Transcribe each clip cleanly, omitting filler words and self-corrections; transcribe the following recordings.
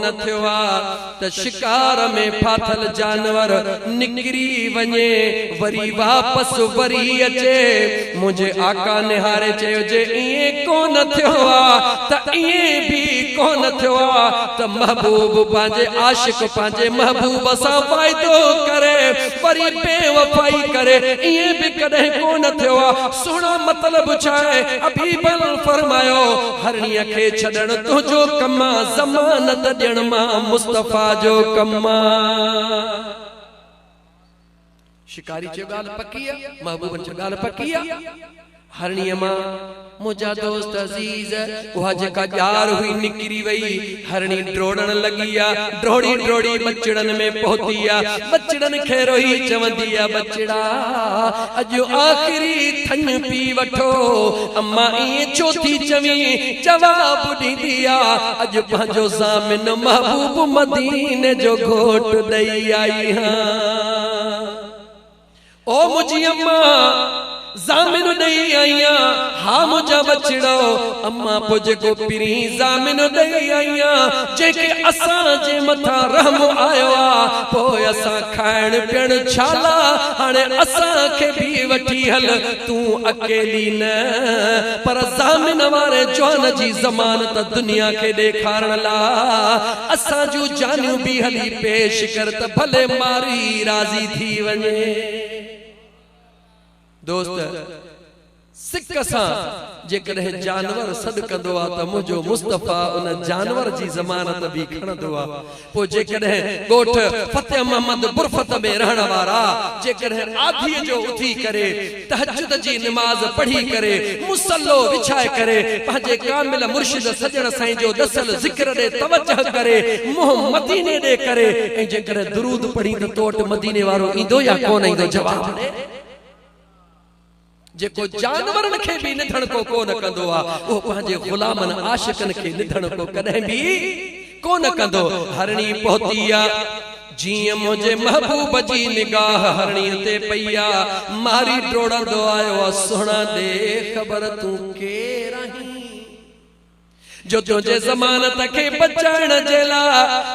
न थियो त शिकार में फाथल जानवर निकरी वने वरी वापस वरी अचे मुझे आका निहारे चयो जे इए कोन थियो त इए भी कोन थियो त महबूब पांजे आशिक पांजे महबूब सा वायदो करे वरी बेवफाई करे इए भी कदे कोन थियो सुना मतलब छाए अभी बल फरमायो हरणी के छडण तुझो कमा ज़मानत ॾियण मां मुस्तफा जो कमा शिकारी जो गाल पकी है महबूब जो गाल पकी है हरणी मां मुझा दोस्त अजीज वहा जेका जार हुई निकरी वई हरणी ड्रोड़न लगी आ ड्रोड़ी ड्रोड़ी बचड़न में पहुंची आ बचड़न खे रोई चवंदी आ बचड़ा अजो आखिरी थन पी वठो अम्मा ई चौथी चवी जवाब दीदी आ अज पंजो ज़ामिन महबूब मदीने जो घोट दई आई हां ओ मुझी अम्मा ज़ामिन दई आईया हा मुझा बचड़ो अम्मा पुज को पिरी ज़ामिन दई आईया जेके असा जे मथा रहम आयो आ पोइ असा खाइण पियण छाला हाणे असा के भी वठी हल तू अकेली न पर ज़ामिन वारे जवान जी ज़मानत दुनिया के ॾेखारण ला असा जो जानियूं भी हली पेश कर त भले मारी राज़ी थी वने दोस्त सिक सां जेकॾहिं जानवर सॾ कंदो आहे त मुंहिंजो मुस्तफ़ा उन जानवर जी ज़मानत भी खणंदो आहे पोइ जेकॾहिं ॻोठ फतेह मोहम्मद बुरफत में रहण वारा जेकॾहिं आधीअ जो उथी करे तहज्जुद जी निमाज़ पढ़ी करे मुसल्लो विछाए करे पंहिंजे कामिल मुर्शिद सजण साईं जो दसल ज़िक्र ॾे तवज्जह करे मुंहुं मदीने ॾे करे ऐं जेकॾहिं दुरूद पढ़ी त तो वटि मदीने वारो ईंदो या कोन ईंदो जवाब ॾे जेको जानवरन के भी निधन को कोन कंदो आ वो पंहिंजे गुलामन आशिकन के निधन को कदे भी कोन कंदो हरणी पहुती आ जिए मुझे महबूब जी निगाह हरणी ते पईया मारी ड्रोड़ंदो आयो सोना दे खबर तू के रही जो तुझे ज़मानत के बचाण जेला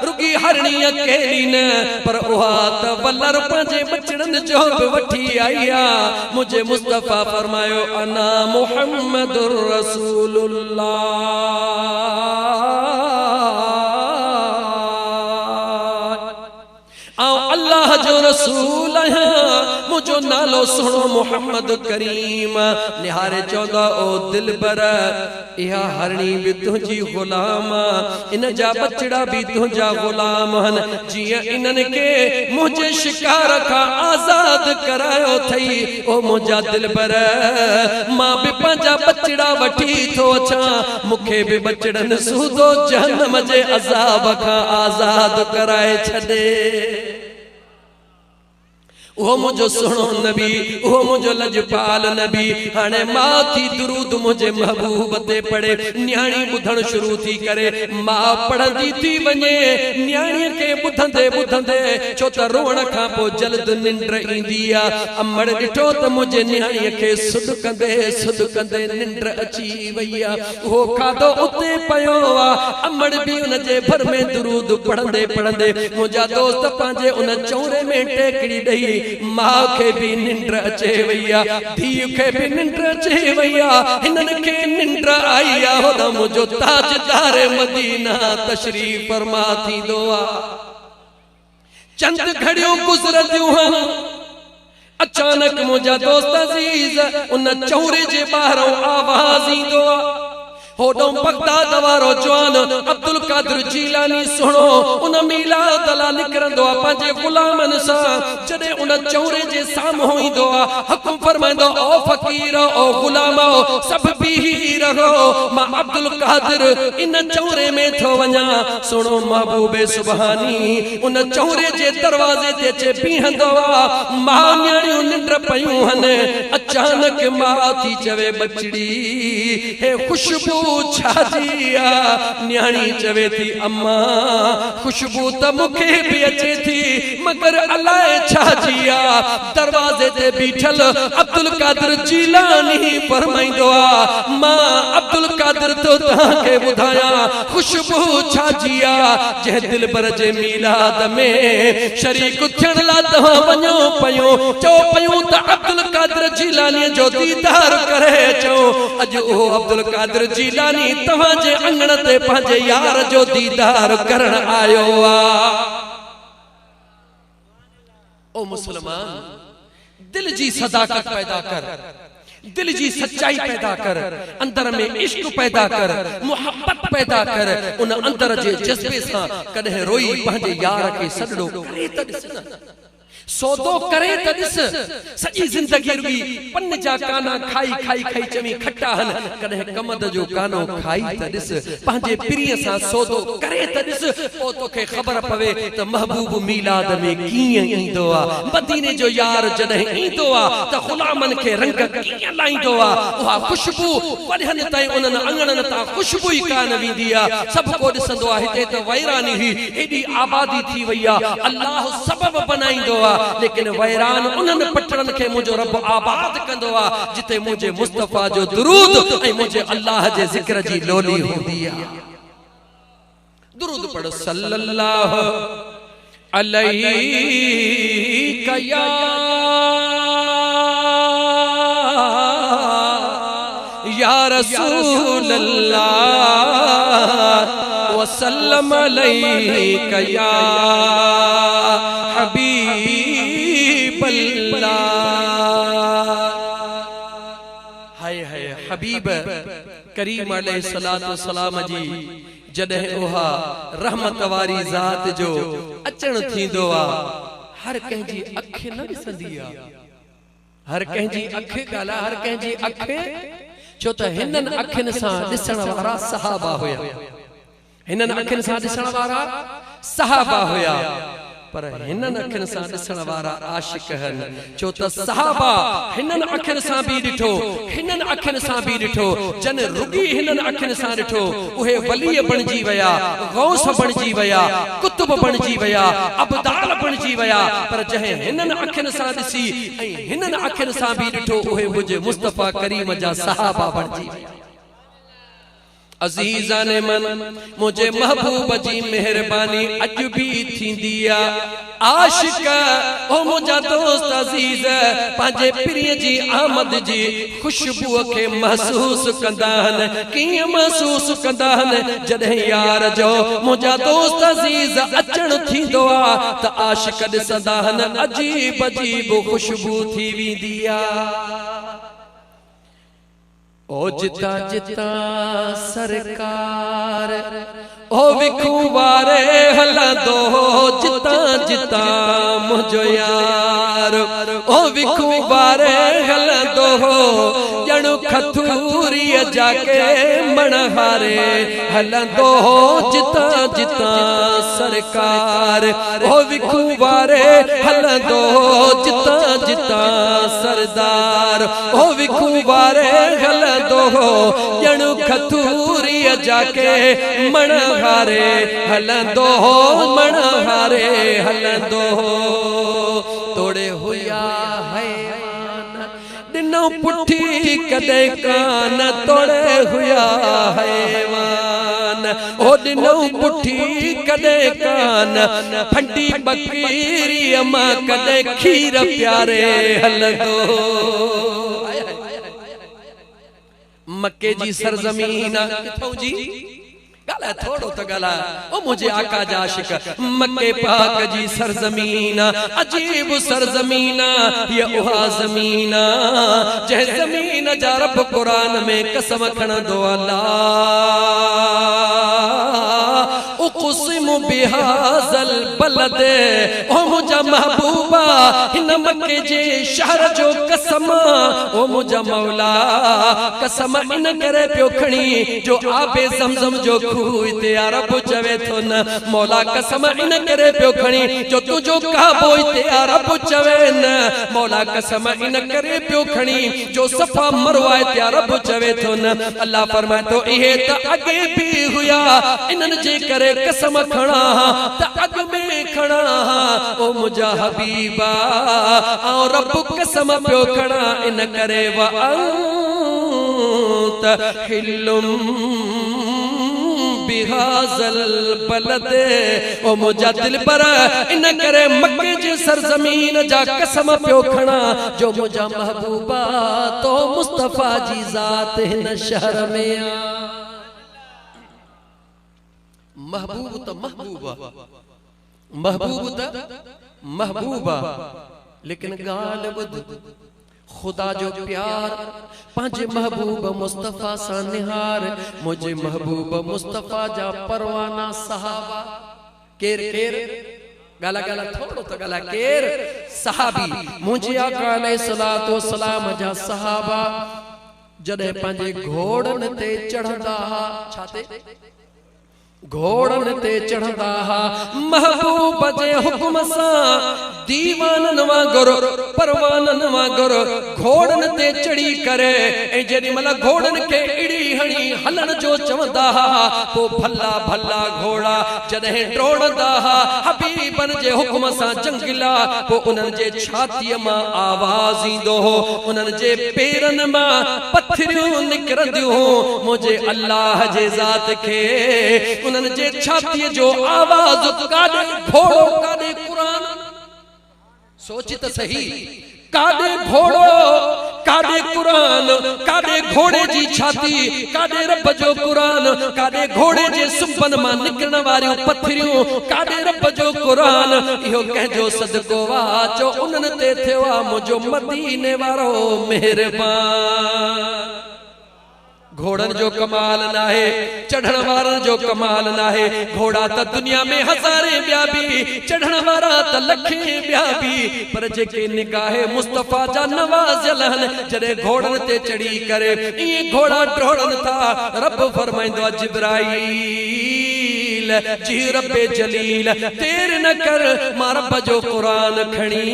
रुगी हरणी अकेली न पर उहा त वलर पंहिंजे बचड़न जो बि वठी आईया मुझे मुस्तफा फरमायो अना मुहम्मदुर रसूलुल्लाह आओ अल्लाह जो रसूल मुझो नालो सुनो मोहम्मद करीम निहारे चौदा ओ दिलबर इहा हरणी भी तुझी गुलाम इन जा बचड़ा भी तुझा गुलाम हन जिया इनन के मुझे शिकार का आजाद करायो थई ओ मुझा दिलबर मां भी पंजा बचड़ा वठी थो अचा मुखे भी बचड़न सूदो जहन्नम जे अजाब का आजाद कराए छदे वो मुझो सुनो नबी वो मुझो लजपाल नबी हाने मां थी दुरूद मुझे महबूब ते पढ़े न्याणी बुधण शुरू थी करे मां पढ़ंदी थी वने न्याणी के बुधंदे बुधंदे छो त रोण खां पो जल्द निंद्र ईंदी आ अमड़ ॾिठो त मुझे न्याणी के सुध कंदे निंद्र अची वई आ वो खादो उते पयो आ अमड़ भी उन जे भर में दुरूद पढ़ंदे पढ़ंदे मुझा दोस्त पांजे उन चौरे में टेकड़ी ॾेई मां के भी निंद्र अचे वैया धीउ के भी निंद्र अचे वैया हिनन के निंद्र आईया हो मुझो ताजदार मदीना तशरीफ फरमा थी दुआ चंद घड़ियों गुजरदियूं हन अचानक मुझा दोस्त अजीज उन चौरे जे ॿाहिरों आवाज ईंदो होडों बगदाद वारो जवान अब्दुल कादिर जीलानी सुनो उन मीलाद ला निकरंदो पंहिंजे गुलामन सां जॾहिं उन चौरे जे साम्हूं ईंदो हुकुम फरमाईंदो ओ फकीर ओ गुलाम सब बीही रहो मां अब्दुल कादिर इन चौरे में थो वञा सुनो महबूबे सुभानी उन चौरे जे दरवाजे ते अचे बीहंदो मां न्याणियूं निंड पयूं हन अचानक मां थी चवे बचड़ी हे खुशबू छाजिया न्याणी चवे थी अम्मा खुशबू त मुखे भी अचे थी मगर अलाए छाजिया दरवाजे ते बीठल अब्दुल कादिर जीलानी फरमाइंदो मां अब्दुल कादिर तो तहांखे ॿुधाया खुशबू छाजिया जंहिं दिलबर जे मीलाद में शरीक थियण लाइ तव्हां वञो पयो चओ पयूं त अब्दुल कादिर जीलानी जो दीदार करे चओ अॼु उहो अब्दुल कादिर जीलानी तव्हां जे अंगण ते पंहिंजे यार जो दीदार करण आयो आहे। ओ मुसलमान दिल जी सदाकत पैदा कर, दिल जी सच्चाई पैदा कर, अंदर में इश्क पैदा कर, मोहब्बत पैदा कर। उन अंदर जे जज्बे सां कॾहिं रोई पंहिंजे यार खे सॾड़ो करे त ॾिस न, सौदो करे त ॾिस। सॼी ज़िंदगी रुगी पन जा काना खाई खाई खाई चवी खटा हन, कॾहिं कमद जो कानो खाई त ॾिस। पंहिंजे पिरीअ सां सौदो करे त ॾिस, पोइ तोखे ख़बर पवे त महबूब मीलाद में कीअं ईंदो आहे। मदीने जो यार जॾहिं ईंदो आहे त ग़ुलामनि खे रंग कीअं लाईंदो आहे। उहा खुशबू वॾनि ताईं उन्हनि अंगणनि तां खुशबू ई कान वेंदी आहे। सभु को ॾिसंदो आहे हिते त वैरानी हुई, एॾी आबादी थी वई आहे, अल्लाह सबब बनाईंदो आहे, लेकिन वैरान उन्हनि पटड़नि खे मुंहिंजो रब आबाद कंदो आहे जिते मुंहिंजे मुस्तफ़ा जो दुरूद ऐं मुंहिंजे अल्लाह जे ज़िक्र जी लोली हूंदी आहे। दुरूद पढ़ो सल्लल्लाहु अलैहि या या रसूल अल्लाह वसल्लम अलैहि या हबीब अल्लाह। हाय हाय हबीब करीम अलैहिस्सलातु वस्सलाम जी जॾहिं उहा रहमत वारी ज़ात जो अचण थींदो आहे, हर कंहिंजी अखि न ॾिसंदी आहे, हर कंहिंजी अखि ॻाल्हि, हर कंहिंजी अखि, छो त हिननि अखियुनि सां ॾिसण वारा सहाबा हुया, हिननि अखियुनि सां ॾिसण वारा सहाबा हुया, पर हिननि अखियुनि सां ॾिसण वारा आशिक आहिनि। छो त सहाबा हिननि अखियुनि सां बि ॾिठो, हिननि अखियुनि सां बि ॾिठो, जन रुगी हिननि अखियुनि सां ॾिठो उहे वली बणिजी विया, गौस बणिजी विया, कुतुब बणिजी विया, अबदाल बणिजी विया। पर जंहिं हिननि अखियुनि सां ॾिसी ऐं हिननि अखियुनि सां बि ॾिठो उहे मुंहिंजे मुस्तफ़ा करीम जा सहाबा बणिजी विया। अज़ीज़ान मन मुझे महबूब जी मेहरबानी अज भी थींदी आहे। आशिक ओ मुझा दोस्त अज़ीज़ पंहिंजे पिरीअ जी आमद जी खुशबूअ खे महसूस कंदा आहिनि। कीअं महसूस कंदा आहिनि? जॾहिं यार जो मुझा दोस्त अज़ीज़ अचण थींदो आहे त आशिक ॾिसंदा आहिनि अजीब अजीब खुशबू थी वेंदी आहे। ओ जिता जिता सरकार ओ विखू वारे हलंदो, जिता जिता मुझो यार ओ विखू वारे हलंदो, ॼणु खथूरीअ जाके मणहारे हलंदो, जिता जिता सरकार ओ विखू वारे हलंदो, जिता जिता सरदार ओ विखू वारे हलंदो, ॼणु खथूरीअ जाके मणहारे हलंदो, मणहारे हलंदो। तोड़े हुया हैवान ॾिनो पुठी कॾहिं कान, तोड़े हुया हैवान ओ ॾिनो पुठी कॾहिं कान, फंडी बकरीअ मां कॾहिं खीर प्यारे हलंदो। मक्के जी सरजमीन किथों जी गाला थोड़ो तो गाला ओ मुझे आका जा आशिक। मक्के पाक जी सरजमीन अजीब सरजमीन, ये उहा ज़मीन जह ज़मीन जा रब कुरान में कसम खणंदो अल्लाह उक़सिमु बिहाज़ल बलद। ओ मुझा महबूबा हिन मक्के जे शहर जो कसम, ओ मुझा मौला कसम इन करे पियो खणी जो आबे ज़मज़म जो इते अरब चवे थो न। मौला कसम इन करे पियो खणी जो तुझो काबो इते अरब चवे न। मौला कसम इन करे पियो खणी जो सफ़ा मरवा इते अरब चवे थो न। अल्लाह फरमाए तो इहे त अगे भी हुया, इनन जे करे कसम खणा त अग में खणा। ओ मुझा हबीबा ऐं रब कसम पियो खणा इन करे व तहिल्लुम बिहाज़ल बलद। ओ मुझा दिल पर इन करे मक्के जी सरजमीन जा कसम पियो खणा जो मुझा महबूबा तो मुस्तफा जी ज़ात हिन शहर में आ। महबूब तो महबूबा, महबूब तो महबूबा, लेकिन गाल बुध खुदा जो प्यार पंज महबूब मुस्तफा सा निहार। मुझे महबूब मुस्तफा जा परवाना सहाबा केर केर गाला गाला थोड़ो तो गाला केर सहाबी मुझे आका अलैहिस्सलातु वस्सलाम जा सहाबा जडे पंजे घोड़न ते चढ़ंदा छाते घोड़न ते चढ़ंदा हा महबूब जे हुक्म सा दीवानन वांगुर परवानन वांगुर घोड़न ते चढ़ी करे ए जेडी मल घोड़न के इड़ी हणी हलन जो चवंदा हा पो भला भला घोड़ा जदे डोड़दा हा हबीबन जे हुक्म सा जंगला पो उनन जे छाती मां आवाज इंदो हो उनन जे पेरन मां पत्थरियूं निकरंदियूं हो मुझे अल्लाह जे ज़ात खे उनन जे छाती जो आवाज कादे घोड़ो कादे कुरान सोच त सही कादे घोड़ो कादे कुरान कादे घोड़े जी छाती कादे रब जो कुरान कादे घोड़े जे सुपन मां निकरण वारियूं पत्थरियूं कादे रब जो कुरान इहो कंहिंजो सदको वा जो उनन ते थियो आ मुझो मदीने वारो मेहरबान। घोड़न जो कमाल नाहे चढ़ण वारन जो कमाल नाहे घोड़ा त दुनिया में हज़ारे ॿिया भी चढ़ण वारा त लखे ॿिया भी पर जेके निगाहे मुस्तफा जा नवाज़ियल हन जॾहिं घोड़न ते चढ़ी करे इहे घोड़ा डोड़न था रब फरमाइंदो आहे जिब्राईल जी रब्बे जलील देर न कर मां रब जो कुरान खणी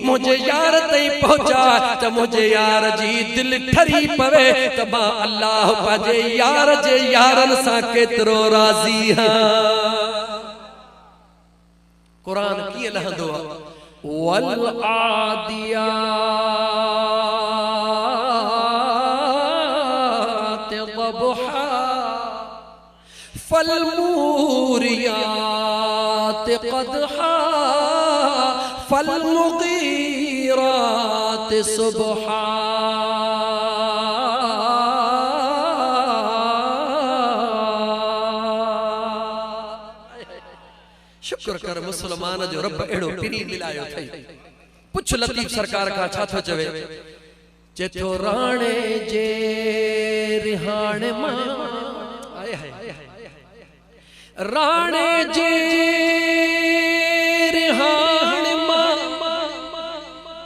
मुझे यार तई पहुंचा त मुझे यार जी दिल ठरी पवे त मां अल्लाह पाजे यार जे यारन सा केतरो राजी हां। कुरान की लहंदो वल आदियात क़बहा फल मूरियात क़दहा फल मुगीरात सुबहा। शुक्र कर मुसलमान जो रब एड़ो पिनी मिलायो थई। पुछ लतीफ सरकार का छा थो चवे चेतो राणे जे रिहाण मां आए हाय राणे जे रिहाण मां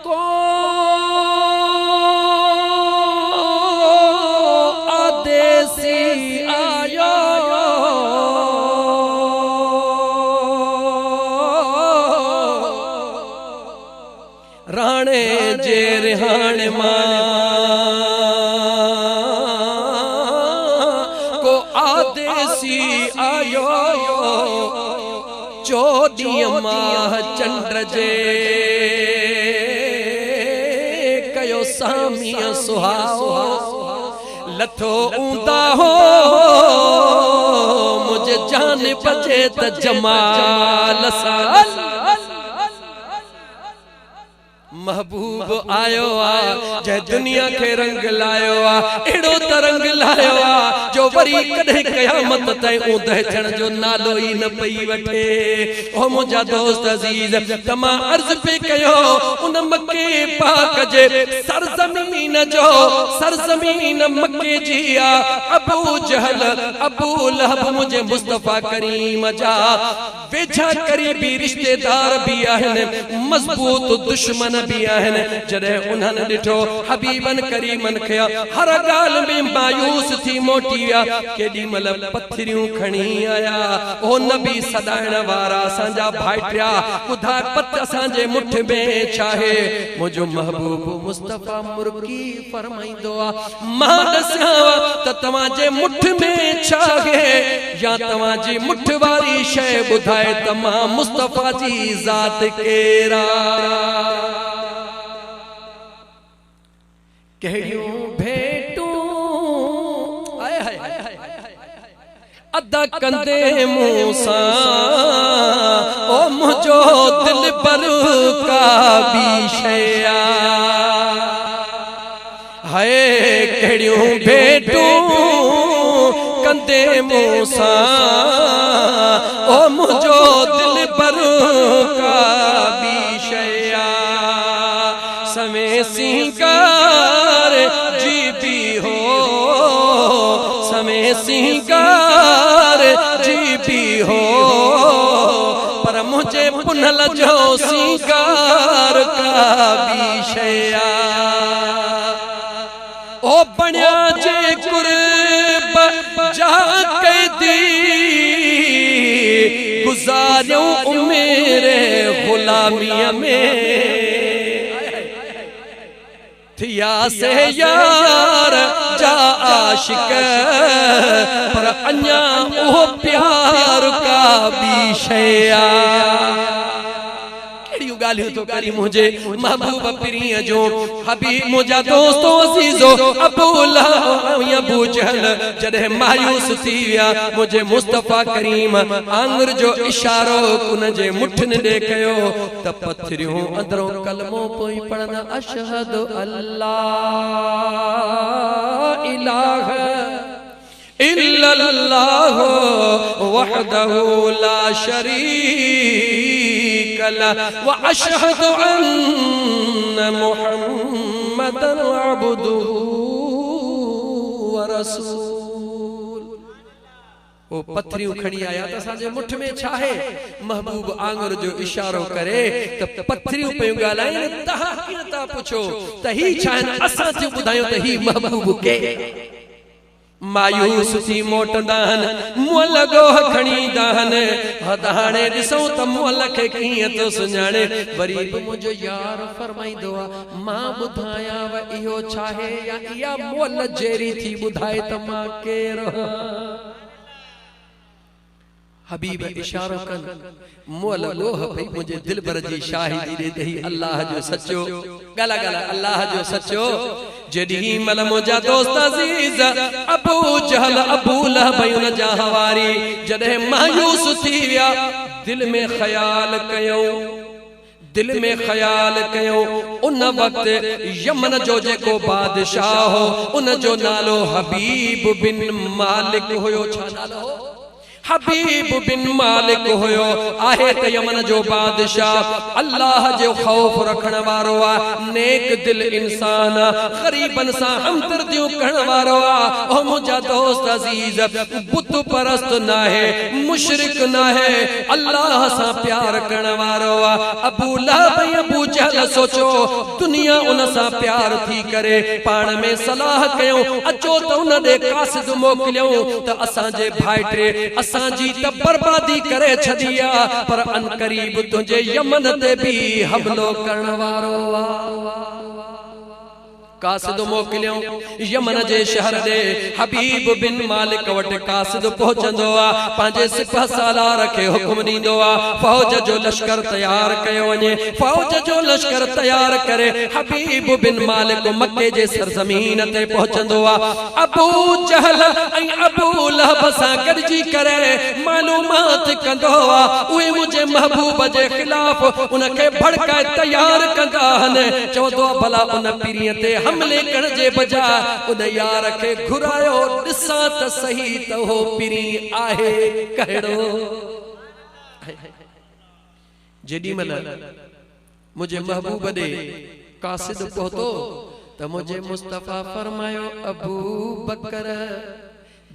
को आदेसी आयो राणे जे रिहाण मां को आदेसी आयो 14 माह चंड जे कयो सामिया सुहाओ लथो ऊंदा हो मुझे जान बचे त जमाल साल महबूब आयो आ जै दुनिया के रंग लायो आ एड़ो तरंग लायो आ जो वरी कदे कयामत ताईं ऊंदह थियण जो नालो ही न पई वठे। ओ मुंहिंजा दोस्त अजीज तमा अर्ज पे कयो उन मक्के पाक जे सरजमीन मक्के जी आ अबू जहल अबू लहब मुझे मुस्तफा करीम जा वेझा करीबी रिश्तेदार भी आहिनि मजबूत दुश्मन भी आहिनि। जॾहिं उन्हनि ॾिठो हबीबन करीमन खे हर ॻाल्हि में मायूस थी मोटी विया केॾी महिल पत्थरियूं खणी आया ओ नबी सदाइण वारा असांजा भाइटिया ॿुधा पत असांजे मुठ में छाहे मुंहिंजो महबूब मुस्तफा मुर्की फरमाईंदो आहे मां ॾसांव त तव्हांजे मुठ में छाहे या तव्हांजी मुठ वारी शइ ॿुधाए त मां मुस्तफा जी ज़ात केरा कहिड़ियूं भेटूं अदा कंदे मूसा ओ मुझो दिल पर का भी शया हाय कड़ियों भेटूं कंदे मूसा ओ मुझो दिल पर का भी शया समय सिंगार जी भी हो समय सिंगार जी भी हो पर मुझे पुनल जो सिंगार का भी शया ओ बण्या जे कुर्ब जाके दी गुजारूं मेरे गुलामिया में थिया से यार जा आशिक पर अन्या ओ प्यार का भी शया गालियों तो करी मुझे महबूब पीरी जो हबीब मुझा दोस्तों अजीजो अबू जहल जदे मायूस थी विया मुझे मुस्तफा करीम आंगर जो इशारो कुन जे मुठन दे कयो त पथरियों अंदरों कलमो पोई पढ़ना अशहदु अल्लाह इलाहा इल्लल्लाह वहदहु ला शरीक ला व अशहदु अन्न मुहम्मदन अब्दुहु व रसूल वो पथरियों खड़ी आया त असांजे मुठ में छा है महबूब आंगर जो इशारो करे त पथरियों पे गालाइन तहा कीता पुछो त ही छान असां जो बुधायो त ही महबूब के मायूस थी मोटदान मुअल गोह खणी दान हदाने दिसो त मुअल के कीअं तो सुञाणे वरी बि मुंहिंजो यार फरमाईंदो आ मां ॿुधायां व इहो छा है या इहा मुअल जहिड़ी थी ॿुधाए त मां केर हबीब इशारो कन मुअल गोह पई मुझे दिल भर जी शाहिदी दे दही अल्लाह जो सच्चो गला गला अल्लाह जो सच्चो जदी मल मुझा दोस्त अजीज अबू जहल अबू लहब उन जा हवारी जदे मायूस थी विया दिल में ख्याल कयो उन वक्त यमन जो जेको बादशाह हो उन जो नालो हबीब बिन मालिक होयो छा नालो हबीब बिन मालिक होयो आहे त यमन जो बादशाह अल्लाह जो खौफ रखण वारो आ नेक दिल इंसान गरीबन सा हमदर्दियों करण वारो आ ओ मुझा दोस्त अजीज बुत परस्त ना है मुशरिक ना है अल्लाह सा प्यार करण वारो आ अबू लहब अबू जहल सोचो दुनिया उन सा प्यार थी करे पाण में सलाह कयो अचो त उन दे कासिद मोकलियो त असां जे भाईटे जी त बर्बादी करे छदिया पर अन करीब तुझे यमन ते भी हमलो करण वारो कासिद मोकलियो यमन जे शहर दे हबीब बिन मालिक वट कासिद पहुंचंदो आ पांजे सिपह सालार के हुक्म दींदो आ फौज जो लश्कर तैयार कयो वने फौज जो लश्कर तैयार करे हबीब बिन मालिक मक्के जे सरजमीन ते पहुंचंदो आ अबू जहल ऐ अबू लहब सा गॾिजी करे मालूमात कंदो आ उहे मुझे महबूब जे खिलाफ उनके भड़काए तैयार कंदा हन चवंदो भला उन पीरीअ ते हमले कर जे बजा उन यार के घुरायो दिसा त सही त हो पीरी आहे कहिड़ो जेडी मन मुझे महबूब दे कासिद पहुतो त मुझे मुस्तफा फरमायो अबू बकर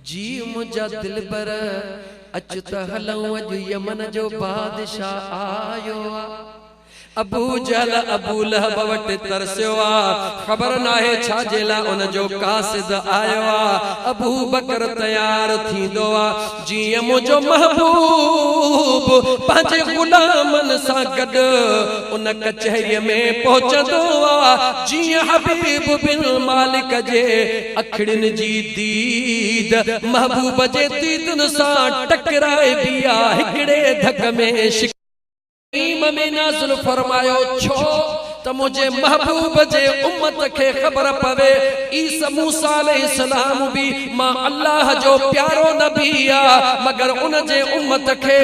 जी मुझा दिल बर अच त हलऊं अज यमन जो बादशाह आयो अबू जहल अबू लहब वट तरसियो आ खबर नाहे छा जेला उन जो कासिद आयो आ अबू बकर तैयार थींदो आ जीअं मुझो महबूब पंहिंजे गुलामन सां गॾु उन कचहरीअ में पहुचंदो आ जीअं हबीब बिन मालिक जे अखिड़िन जी दीद महबूब जे दीदन सां टकराए भी आ हिकड़े धक में में नाज़िल फरमायो छो त मुझे महबूब जे उम्मत के खबर पवे ईसा मूसा अलैहिस्सलाम भी मां अल्लाह जो प्यारो नबी आ मगर उन जे उम्मत के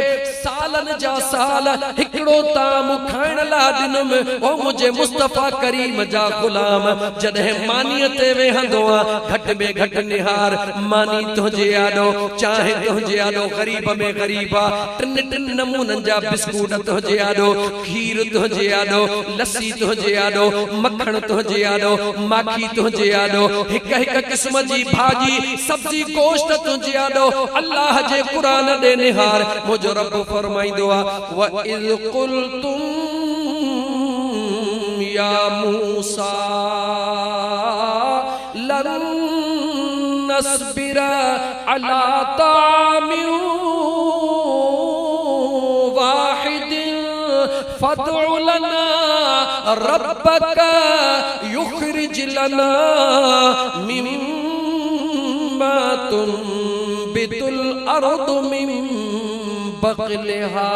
सालन जा साल हिकड़ो ताम खाइण ला दिनम ओ मुझे मुस्तफा करीम जा गुलाम जदे मानी ते वेहंदो आ घट में घट निहार मानी तुझे आडो चाहे तुझे आडो गरीब में गरीबा टिन टिन नमूनन जा बिस्कुट तुझे आडो खीर तुझे आडो लस्सी तुझे आडो मक्खन तुझे आडो माखी तुझे आडो हिक हिक किस्म जी भाजी सब्जी गोश्त तुझे आडो अल्लाह जे कुरान दे निहार मुझो रब फरमाइंदो आ व इज़ क़ुल्तुम या मूसा लन नस्बिरा अला तामिन वाहिदिन फद्उ लना रब्बक युखरिज लना मिम्मा तुनबितुल अर्दु मिन बक़लिहा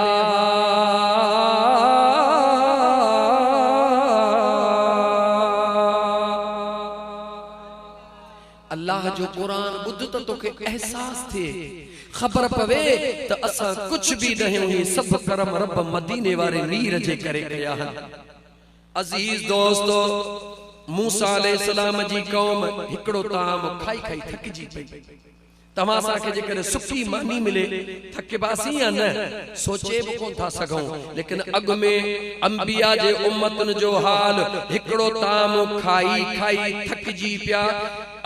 अल्लाह जो कुरान बुध तो तोखे एहसास थे खबर पवे तो असा कुछ भी नहीं हुई सब करम रब मदीने वाले नीर जे करे कया है। अजीज दोस्तो मूसा अलैहिस्सलाम जी कौम हिकड़ो ताम खाई खाई थक जी पई तमा सा के जेकर सुखी मानी मिले थके बासी या न सोचे भी कोन था सगो लेकिन अग में अंबिया जे उम्मतन जो हाल हिकड़ो ताम खाई खाई थक जी पिया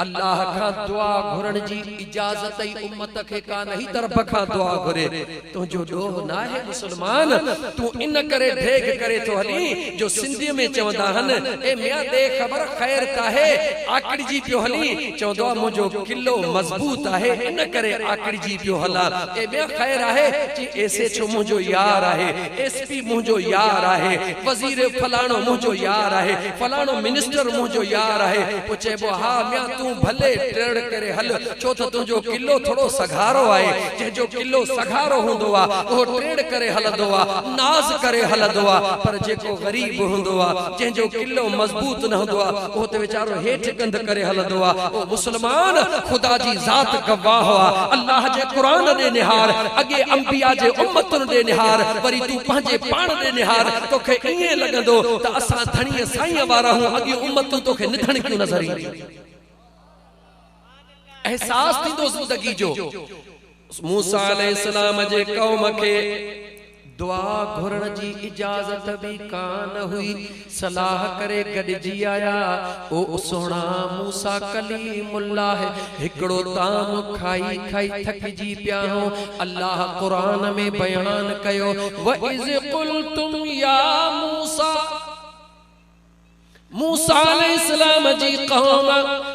अल्लाह का दुआ घुरण जी इजाजत ही उम्मत के का नहीं तरफ का दुआ घुरे तो जो डोह ना है मुसलमान तू इन करे ढेग करे तो हली जो सिंधी में चवंदा हन ए मियां दे खबर खैर काहे आकड़ी जी पियो हली चवंदो मुजो किलो मजबूत आहे इन करे आकड़ी जी पियो हला ए मियां खैर आहे जी ऐसे छो मुजो यार आहे एसपी मुजो यार आहे वजीर फलाणो मुजो यार आहे फलाणो मिनिस्टर मुजो यार आहे पूछे बो हा मियां तू भले टेड़ करे हल छो तो तुझो किलो थोड़ो सघारो आए जे जो किलो सघारो हुंदो आ ओ टेड़ करे हलदो आ नाज करे हलदो आ पर जेको गरीब हुंदो आ जे जो किलो मजबूत न हुंदो आ ओ ते बेचारो हेठ गंद करे हलदो आ ओ मुसलमान खुदा जी जात गवाह आ अल्लाह जे कुरान दे निहार अगे अंबिया जे उम्मतन दे निहार वरी तू पंजे पाण दे निहार तोखे इए लगंदो त असा धणी साईं वारा हूं अगे उम्मतन तोखे निधण क्यों नजर ईंदी एहसास थी दो जिंदगी जो मूसा अलैहिस्सलाम जे कौम के दुआ घुरण जी इजाजत भी कान हुई सलाह करे गडजी आया ओ सोना मूसा कलीमुल्लाह हिकड़ो ताम खाई खाई थक जी पिया हो अल्लाह कुरान में बयान कयो व इज़ क़ुल्तुम या मूसा मूसा अलैहिस्सलाम जी कौम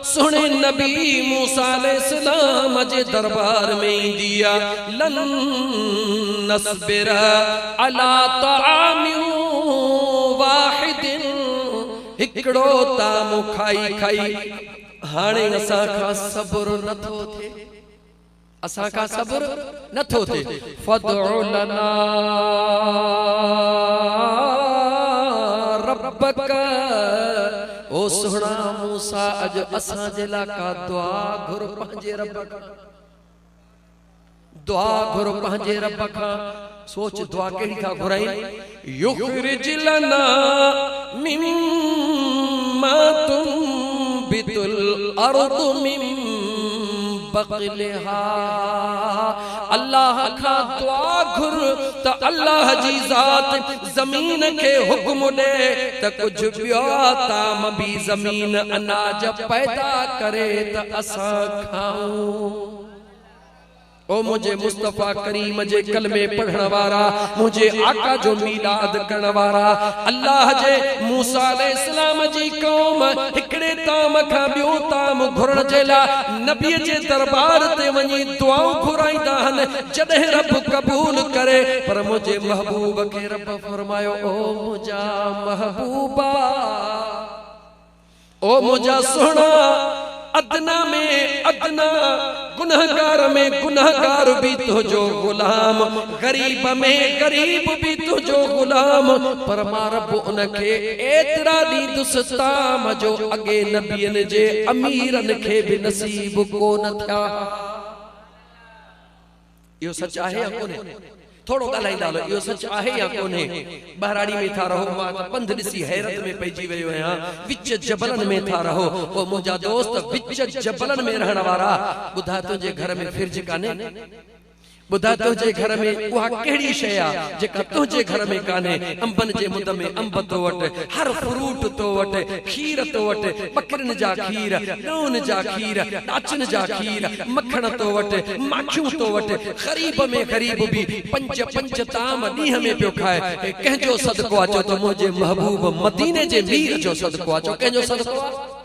सुने नबी मूसा अलैहिस्सलाम जे दरबार में दिया लन नस्बिरा अला तामिन वाहिदिन हिकड़ो ताम खाई खाई हाणे असा का सब्र नथो थे असा का सब्र नथो थे फद्उ लना रब्बक ओ सोना मूसा अज असा जिला का दुआ घुर पंजे रब का दुआ घुर पंजे रब का सोच दुआ केड़ी का घुराई युखरिज लना मिम्मा तुनबितुल अर्दु मिन बक़लिहा अल्लाह का दुआ घुर त अल्लाह जी जात जमीन के हुक्म दे त कुछ बियो ताम भी जमीन अनाज पैदा करे त असा खाऊं ओ मुझे मुस्तफा करीम जे कलमे पढ़ण वारा मुझे आका जो मीलाद करण वारा अल्लाह जे मूसा अलैहिस्सलाम जी कौम हिकड़े ताम खां बियो ताम घुरण जे ला नबी जे दरबार ते वनी दुआऊं घुराईंदा हन जॾहिं रब कबूल करे पर मुझे महबूब के रब फरमायो ओ मुझा महबूबा ओ मुझा सोना अदना में अदना गुनहगार में गुनहगार भी तुझो गुलाम, गरीब में गरीब भी तुझो गुलाम। पर मां रब उनखे एतिरा ॾींदुसि ताम जो अॻे नबियनि जे अमीरनि खे बि नसीब कोन थिया। इहो सच आहे या कोन्हे? थोड़ो ॻाल्हाईंदा हलो, इहो सच आहे या कोन्हे? बहराड़ी में था रहो, मां पंध ॾिसी हैरत में पइजी वियो आहियां। विच जबलनि में था रहो, ओ मुंहिंजा दोस्त विच जबलनि में रहण वारा, ॿुधा तुंहिंजे घर में फ्रिज कान्हे? ॿुधा तुंहिंजे घर में उहा कहिड़ी शइ आहे जेका तुंहिंजे घर में कान्हे? अंबनि जे मुंद में अंब तो वटि, हर फ्रूट तो वटि, खीर तो वटि, बकरिन जा खीर, ॾून जा खीर, ॾाचन जा खीर, मखण तो वटि, माखियूं तो वटि। ग़रीब में ग़रीब बि पंज पंज ताम ॾींहं में पियो खाए। कंहिंजो सदको आहे? चओ त मुंहिंजे महबूब मदीने जे मीर जो सदको आहे। चओ कंहिंजो सदको आहे?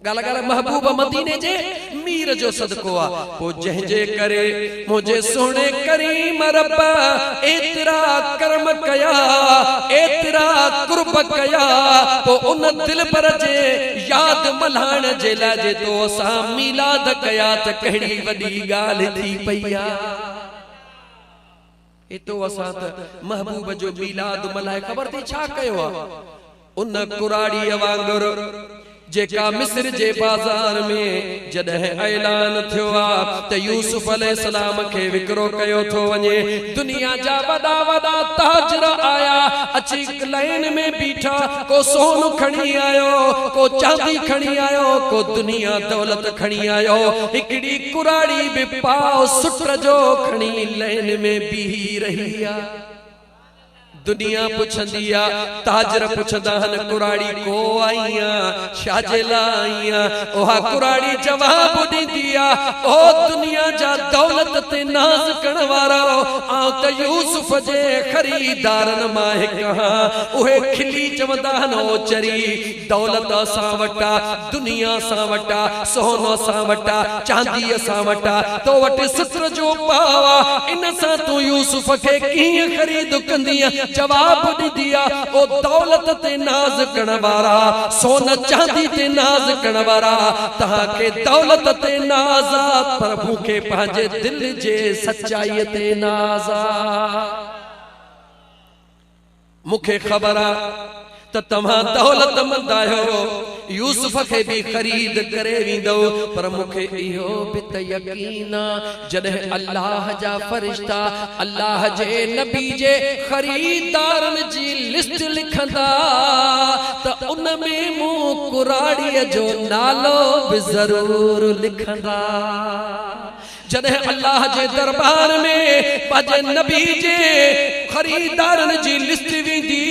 गाला गाला महबूब मदीने जे मीर जो सदको आ। पो जंहिंजे करे मुझे सोने करीम रब्बा एतिरा कर्म कया, एतिरा कुर्ब कया, पो उन दिल पर जे याद मल्हाइण जे लाइ जे तो असां मिलाद कया त कहिड़ी वॾी ॻाल्हि थी पई आ। एतो असां त महबूब जो मिलाद मल्हाए ख़बर थी छा कयो आ? उन कुराड़ीअ वांगुरु जेका मिस्र जे बाजार में जॾहिं ऐलान थियो आहे त यूसुफ अलैहिस्सलाम खे विकिरो कयो थो वञे, दुनिया जा वॾा वॾा ताजर आया, अची लाइन में बीठा, को सोन खणी आयो, को चांदी खणी आयो, को दुनिया दौलत खणी आयो। हिकिड़ी कुराड़ी बि पाव सुट जो खणी लाइन में बीही रही आहे। दुनिया पुछंदी आ, ताजर पुछंदा हन कुराड़ी को आईया, छाजे लाइ आईया? ओहा कुराड़ी जवाब ॾींदी आ, ओ दुनिया जा दौलत ते नाज़ करण वारा, आउं त यूसुफ जे खरीदारनि मां हिकु आहियां। उहे खिली चवंदा हन, ओ चरी दौलत असां वटा, दुनिया असां वटा, सोन असां वटा, चांदी असां वटा, तो वटि सित्र जो पाव आ, इन सां तूं यूसुफ खे कीअं ख़रीद कंदीअ? जवाब ॾींदी आ, ओ दौलत ते नाज़ करण वारा, सोन चांदी ते नाज़ करण वारा, तव्हांखे दौलत ते नाज़ आ, पर मूंखे पंहिंजे दिल जे सचाईअ ते नाज़ आ। मूंखे ख़बर आ त तव्हां दौलतमंद आहियो, यूसुफ खे बि ख़रीद करे वेंदो, पर मूंखे इहो बि त यकीन आ जॾहिं अल्लाह जा फरिश्ता अल्लाह जे नबी जे ख़रीदारनि जी लिस्ट लिखंदा त उन में मूं कुराड़ीअ जो नालो बि ज़रूर लिखंदा। जॾहिं अल्लाह जे दरबार में पंहिंजे नबी जे खरीदारनि जी लिस्ट वेंदी,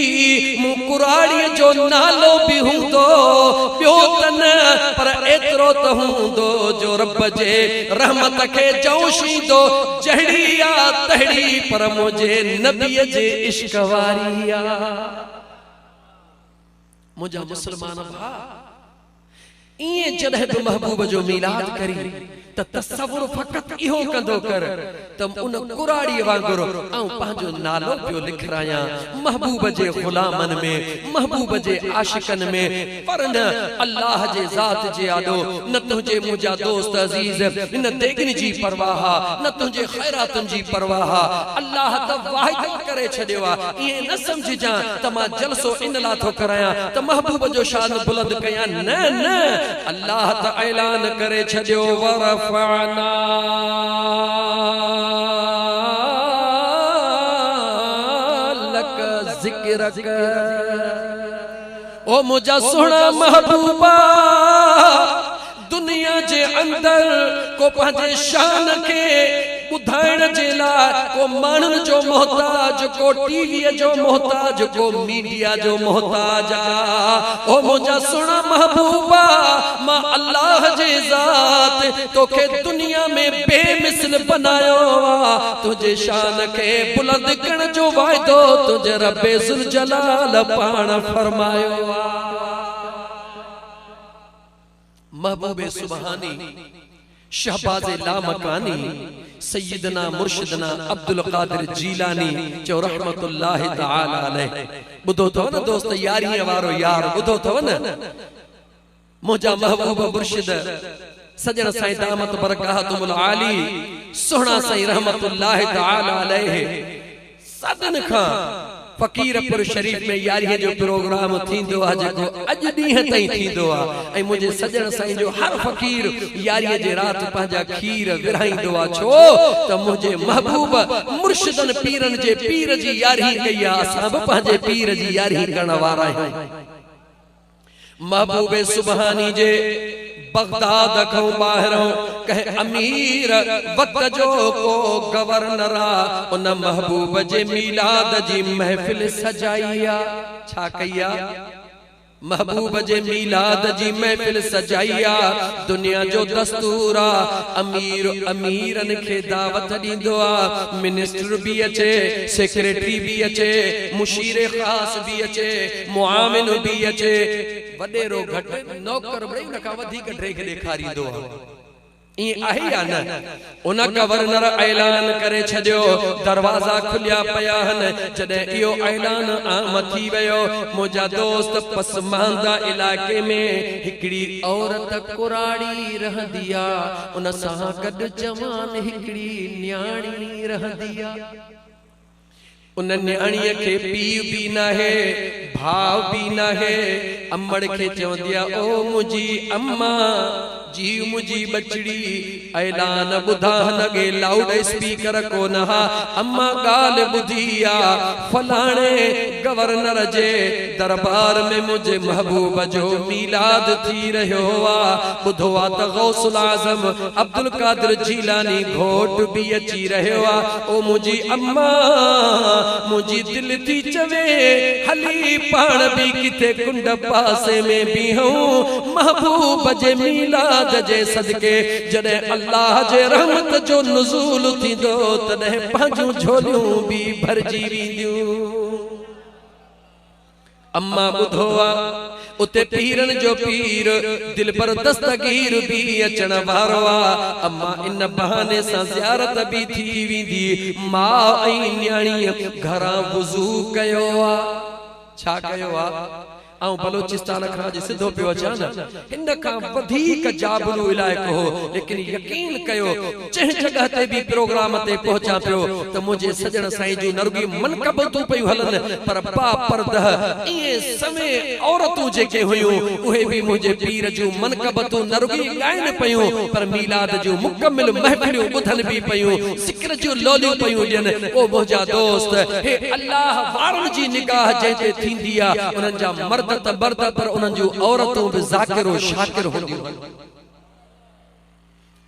मूं कुराड़ीअ जो नालो बि हूंदो, ॿियो त न, पर एतिरो त हूंदो जो रब जे रहमत खे जौशींदो, जहिड़ी आ तहिड़ी, पर मुंहिंजे नबीअ जे इश्क वारी आ। मुंहिंजा मुस्लमान भाउ, ईअं जॾहिं बि महबूब जो मिलाद करी त तसव्वुर फ़क़त इहो कंदो कर त उन कुराड़ीअ वांगुरु आऊं पंहिंजो नालो पियो लिखायां महबूब जे ग़ुलामनि में, महबूब जे आशिकनि में, पर न अल्लाह जे ज़ात जे आॾो, न तुंहिंजे मुंहिंजा दोस्त अज़ीज़ इन देगनी जी परवाह, न तुंहिंजे ख़ैरातुनि जी परवाह। अल्लाह त वाहिद करे छॾियो आहे। ईअं न सम्झजां त मां जलसो इन लाइ थो करायां त महबूब जो शान बुलंद कयां, न न, अल्लाह त ऐलान करे छॾियो, वरफ़अना लक ज़िक्रक। ओ मुंहिंजा सुहिणा महबूबा, दुनिया जे अंदर को पंहिंजे शान खे ॿुधाइण जे लाइ को माण्हुनि जो मोहताज, को टीवीअ जो मोहताज, को मीडिया जो मोहताज आ। ओ मुंहिंजा सुहिणा महबूबा, मां अल्लाह जे ज़ात तोखे दुनिया में बेमिसल बनायो आ, तुंहिंजे शान खे बुलंद करण जो वाइदो तुंहिंजे रब्बे ज़ुल जलाल पाण फरमायो आ। महबूबे सुबहानी, शहबाज़े लामकानी, सैयदना मुर्शिदना अब्दुल कादिर जीलानी चो रहमतुल्लाहि तआला अलैह। ॿुधो अथव न दोस्त, यारीअ वारो यार ॿुधो अथव न? मुंहिंजा महबूब मुर्शिद सजन साईं दामत बरकातुल आली सोहना साईं रहमतुल्लाह तआला अलैहि सदन खां फकीरपुर शरीफ में यारीअ जो प्रोग्राम थींदो आहे जेको अॼु ॾींहं ताईं थींदो आहे ऐं मुंहिंजे सजण साईं जो हर फकीर यारीअ जे राति पंहिंजा खीर विरहाईंदो आहे छो त मुंहिंजे महबूब मुर्शिदन पीरनि जे पीर जी यारी कई आहे असां बि पंहिंजे पीर जी यारी करण वारा आहियूं महबूब सुबहानी जे बगदाद खां ॿाहिरों कहे अमीर वक्त जो को गवर्नर उन महबूब जे मीलाद जी महफिल सजाई आ छा कई आ महबूब जे मीलाद जी महफिल सजाई आ दुनिया जो दस्तूर आ अमीर अमीरन के दावत दींदो आ मिनिस्टर भी अचे सेक्रेटरी भी अचे मुशीर खास भी अचे मुआमिन भी अचे वडेरो घट नौकर बड़े उनका वधिक ड्रेग ॾेखारींदो आ ई आहे या न उन गवर्नर ऐलान करे छडियो दरवाजा खुलिया पया हन जॾहिं इहो ऐलान आम थी वियो मुंहिंजा दोस्त पसमानदा इलाके में हिकड़ी औरत कुराड़ी रहंदी आ उन सां गॾु जवान हिकड़ी न्याणी रहंदी आ उन न्याणीअ खे पीउ भी नाहे भाउ भी नाहे अम्मड़ खे चवंदी आ ओ मुंहिंजी अम्मा जी मुझी बचड़ी ऐलान बुधा लगे लाउड स्पीकर को नहा अम्मा गाल बुधिया फलाणे गवर्नर जे दरबार में मुझे महबूब जो मीलाद थी रहो आ बुधो आ त गौसुल आजम अब्दुल कादिर जीलानी घोट भी अची रहो आ ओ मुझी अम्मा मुझी दिल थी चवे हली पाण भी किथे कुंड पासे में भी हूं महबूब जे मीलाद जे सदके जड़े अल्लाह जे रहमत जो नुज़ूल थींदो तॾहिं पंहिंजूं झोलियूं भी भरजी वेंदियूं अम्मा ॿुधो आहे उते पीरन जो पीर दिल पर दस्तगीर भी अचण वारो आहे अम्मा इन बहाने सां ज़ियारत भी थी वेंदी मां ऐं न्याणी घरां वुज़ू कयो आहे छा कयो आहे आऊं बलोचिस्तान खां जे सिधो पियो अचां न हिन खां वधीक जाबलू इलाइक़ो हो लेकिन यकीन कयो जंहिं जगह ते भी प्रोग्राम ते पहुंचा पियो त मुझे सजण साईं जूं नरगी मनकबतूं पयूं हलन पर बा पर्दा इए समय औरतूं जेके हुयूं उहे भी मुझे पीर जूं मनकबतूं नरगी गाइन पयूं पर मीलाद जूं मुकम्मल महफिलूं बुधन भी पयूं जिक्र जूं लोलियूं पयूं ॾियन ओ मुंहिंजा दोस्त हे अल्लाह वारन जी निगाह जंहिं ते थींदी आहे उन्हनि जा मर्द बर्द पर उन्हनि जूं औरतूं भी ज़ाकिर और शाकिर होंदियूं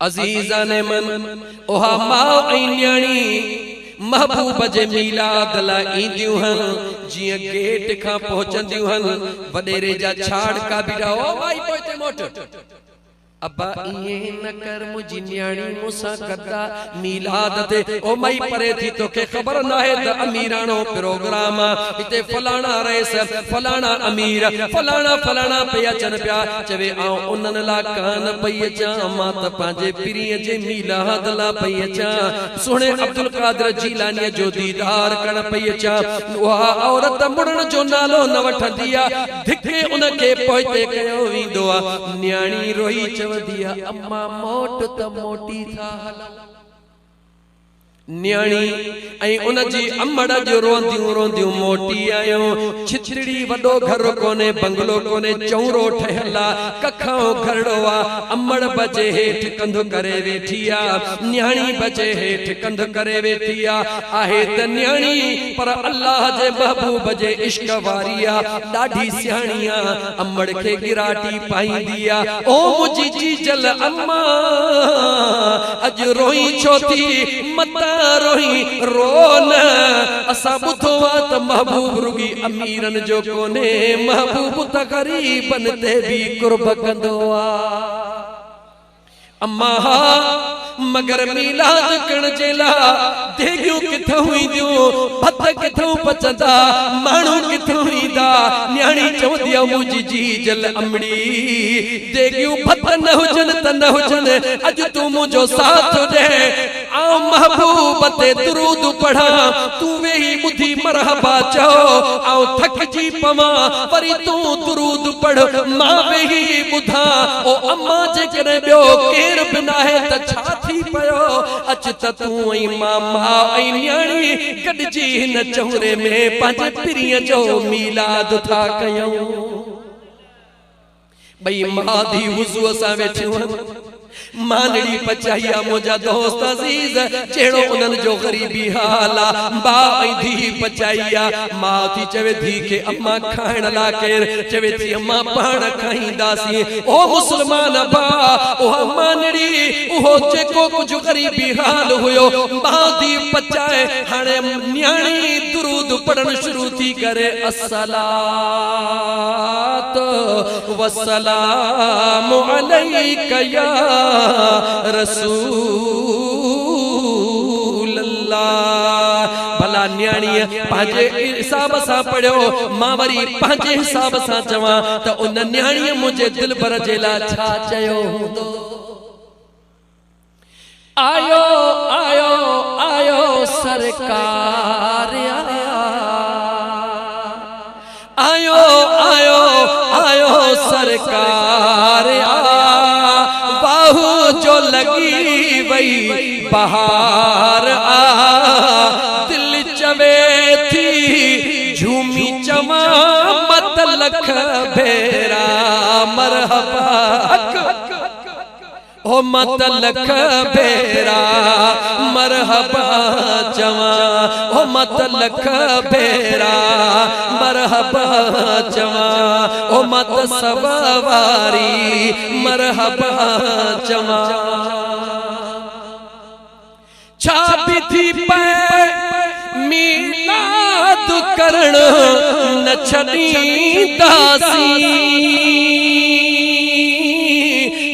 अज़ीज़ान मन ओहा मां ऐं न्याणी महबूब जे मीलाद लाइ ईंदियूं हन जीअं गेट खां पहुचंदियूं हन वडेरे जा छाड़का भी ओ भाई पोइते मोट अब्बा इए न कर मुझी न्याणी मूंसां गदा मीलाद ते ओ मई परे थी तोखे ख़बर न आहे त अमीराणो प्रोग्राम हिते फलाणा रईस फलाणा अमीर फलाणा फलाणा पे अचन पिया चवे आऊं उन्हनि ला कान पई अचां मां त पंहिंजे पीरीअ जे मीलाद ला पई अचां सुहिणे अब्दुल कादिर जीलानी जो दीदार करण पई अचां उहा औरत मुड़न जो नालो न वठंदी आ धिके उनखे पोइते कयो वेंदो आ न्याणी रोई दिया अम्मा मोट त मोटी था न्याणी ऐं उन जी अम्मड़ जो रोंदियूं रोंदियूं मोटी आयो छिछड़ी वडो घर कोने बंगलो कोने चौरो ठहला कखाओ घरड़ो आ अम्मड़ बजे हेठ कंध करे वेठी आ न्याणी बजे हेठ कंध करे वेठी आ आहे त न्याणी पर अल्लाह जे महबूब जे इश्क वारी आ ॾाढी सियाणी आ अम्मड़ खे गिराटी पाईंदी आ ओ मुझी जीजल अम्मा अज रोई छो थी मता रोही रोन असा बुधो त महबूब रुगी अमीरन जो कोने महबूब त गरीबन ते भी कुर्ब कंदो आ अम्मा मगर मीलाद कण जेला देगियूं किथों ईंदियूं भत किथों पचंदा माण्हू किथों ईंदा न्याणी चवंदी आ मुंहिंजी जीजल अमड़ी देगियूं भत न हुजन त न हुजन अॼु तूं मुंहिंजो साथ ॾे आऊं महबूब ते दुरूद पढ़ा तूं वेही बुधी मरहबा चो आओ थक जी पवा वरी तू दुरूद पढ़ मां वेही बुधा ओ अम्मा जे करे बियो केर बिना है त छा थी पयो अच त तू ऐं मामा ऐं न्याणी गॾिजी हिन चौरे में पंहिंजे पिरीअ जो मीलाद था कयूं भई मां धी वुज़ू सां वेठियूं मानड़ी पचाइया मुझा दोस्त अजीज चेड़ो उनन जो गरीबी हाला बा ऐं धी पचाइया मां थी चवे धी के अम्मा खाइण ला केर चवे थी अम्मा पाण खाईंदासी ओ मुसलमान बा ओ मानड़ी ओ जेको कुछ गरीबी हाल हुयो मां धी पचाए हाणे न्याणी दुरूद पढ़न शुरू थी करे अस्सलात वस्सलामु अलैका या रसूल अल्लाह भला न्याणी पांजे हिसाब सां पढ़ियो मां वरी पांजे हिसाब सां चवां त उन न्याणी मुझे दिल भर जे ला छा चयो हूंदो आयो आयो आयो सरकार आयो आयो आयो सरकार जो लगी वही बहार दिल चवे थी झूमी चवा मत लख भेरा मरहबा ओ मत लख भेरा मरहबा चवा ओ मत लख भेरा मरहबा चवा ओ मत सवारी मरहबा चवा छापी थी पे मीलाद करण न छॾींदासी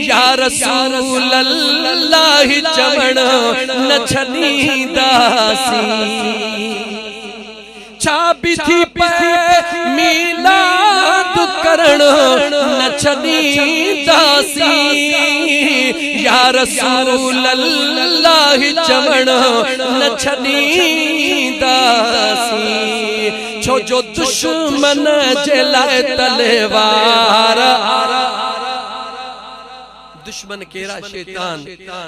या रसूल अल्लाह चवण न छॾींदासी छापी थी पे मीलाद करण न छॾींदासी या रसूल अल्लाह चवण न छॾींदासी छो जो दुश्मन जे लाइ तलवार दुश्मन केरा शैतान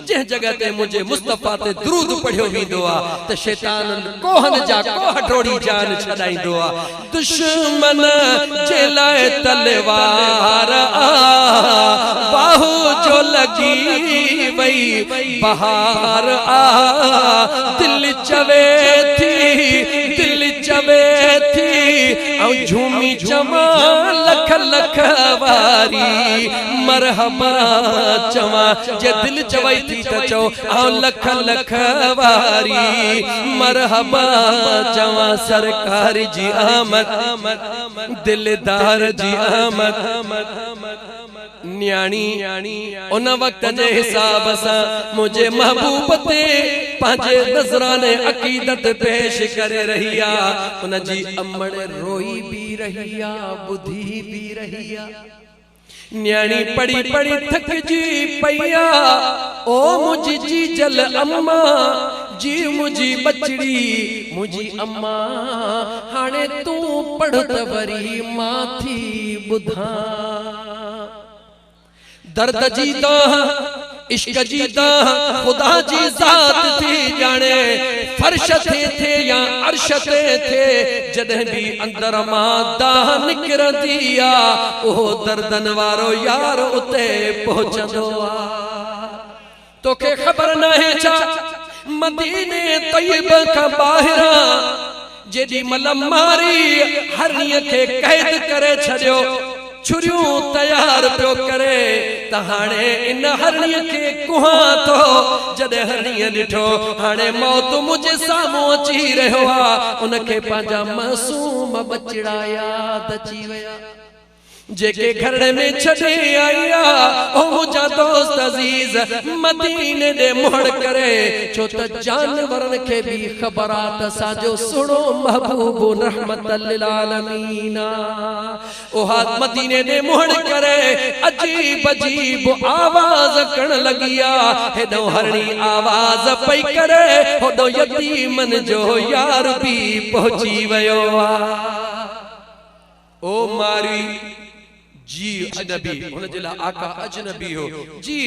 जह जगह ते मुझे मुस्तफा ते दुरूद पढ़ियो वींदो आ त शैतान कोहन जा कोह टोड़ी जान छडाईंदो आ दुश्मन जे लाए तलवार बाहु जो लगी वई बहार दिल चवे थी औ झूमी चवा लख लख वारी मरहबा चवा जे दिल चवई थी त चो औ लख लख वारी मरहबा चवा सरकार जी आमद दिलदार जी आमद न्याणी उन वक्त जे हिसाब सां मुझे महबूब ते पांजे नजराने अकीदत पेश करे रहिया उन जी अमड़ रोई भी रहिया बुधी भी रहिया न्याणी पड़ी पड़ी थक जी पैया ओ मुझी जी जल अम्मा जी मुझी बचड़ी मुझी अम्मा हाणे तू पढ़ त वरी मां थी बुधा दर्द जी दाह इश्क जी दाह खुदा जी जात थी जाने फर्श थे या अर्श थे जदह भी अंदर मां दाह निकरंदी आ ओ दर्दन वारो यार उते पहुंचंदो आ तोखे खबर न है छा मदीने तैयब का बाहिरा जेडी मलम मारी हरनीअ खे कैद करे छड़ियो छुरियूं तैयार पियो करे त हाणे इन हरणीअ खे कुहां थो जॾहिं हरणीअ ॾिठो हाणे मौत मुंहिंजे साम्हूं अची रहियो आहे उनखे पंहिंजा मासूम बचड़ा याद अची विया जेके घरड़े में छड़े आया ओ मुझा दोस्त अजीज मदीने दे मोड़ करे छो त जानवरन के भी खबरात साजो सुनो महबूब रहमतल लिल आलमीन ओ हाथ मदीने दे मोड़ करे अजीब अजीब आवाज कण लगिया हेदो हरणी आवाज पई करे होदो यतीमन जो यार भी पहुंची वयो ओ मारी जी अजनबी हुन जे ला आका अजनबी हो जी।